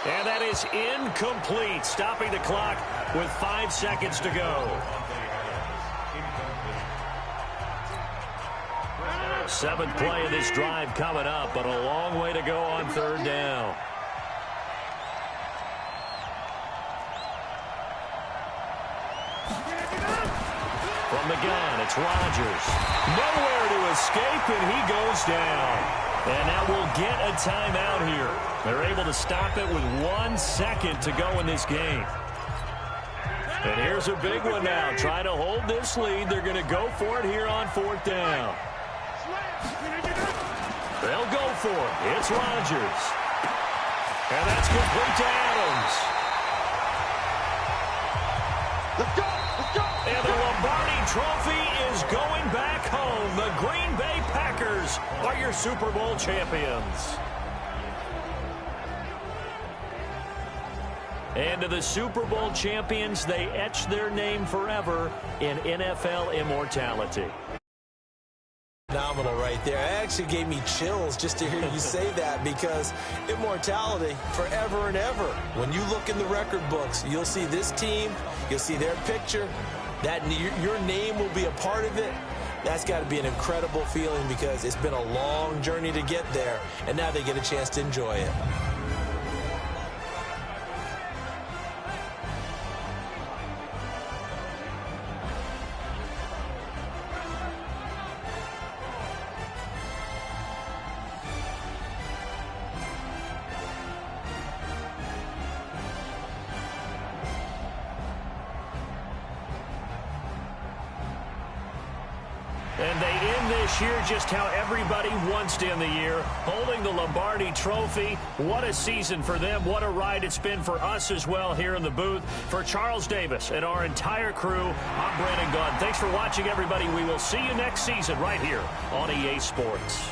And that is incomplete, stopping the clock with 5 seconds to go. 7th play of this drive coming up, but a long way to go on 3rd down. From the gun, it's Rodgers. Nowhere to escape, and he goes down. And that will get a timeout here. They're able to stop it with 1 second to go in this game. And here's a big one now. Trying to hold this lead. They're going to go for it here on 4th down. They'll go for it. It's Rodgers. And that's complete to Adams. Let's go. Let's go. And the Lombardi Trophy is going back home. The Green Bay Packers are your Super Bowl champions. And to the Super Bowl champions, they etch their name forever in NFL immortality. Phenomenal right there. It actually gave me chills just to hear you say that, because immortality forever and ever. When you look in the record books, you'll see this team, you'll see their picture, that your name will be a part of it. That's got to be an incredible feeling, because it's been a long journey to get there, and now they get a chance to enjoy it. And they end this year just how everybody wants to end the year, holding the Lombardi Trophy. What a season for them. What a ride it's been for us as well here in the booth. For Charles Davis and our entire crew, I'm Brandon Gaudin. Thanks for watching, everybody. We will see you next season right here on EA Sports.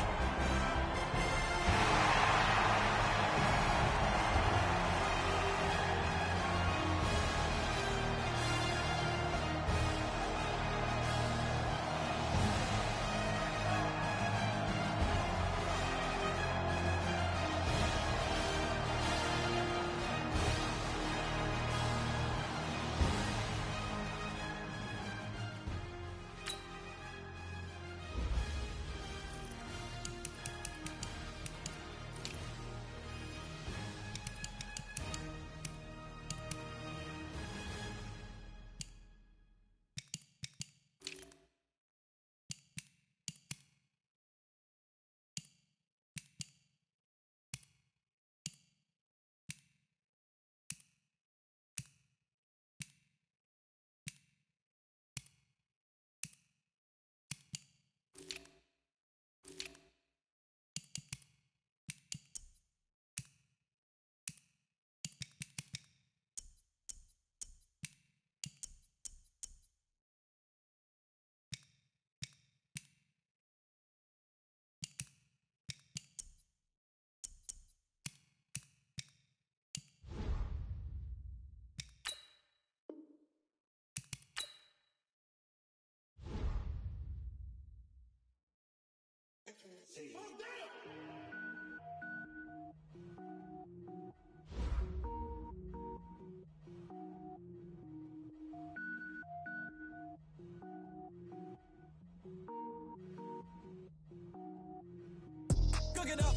Cook it up,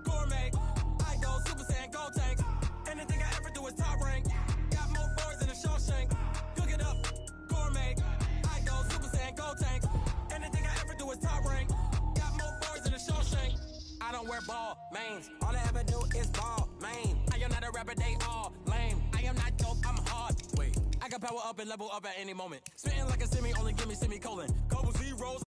gourmet. I go Super Saiyan, gold tank. Anything I ever do is top rank. Got more boys than a Shawshank. Cook it up, gourmet. I go Super Saiyan, gold tank. Anything I ever do is top rank. Got more boys than a Shawshank. I don't wear ball mains. All I ever do is ball main. I am not a rapper, they all lame. I am not dope, I'm hard. Wait, I can power up and level up at any moment. Spitting like a semi, only give me semicolon. Couple zeros.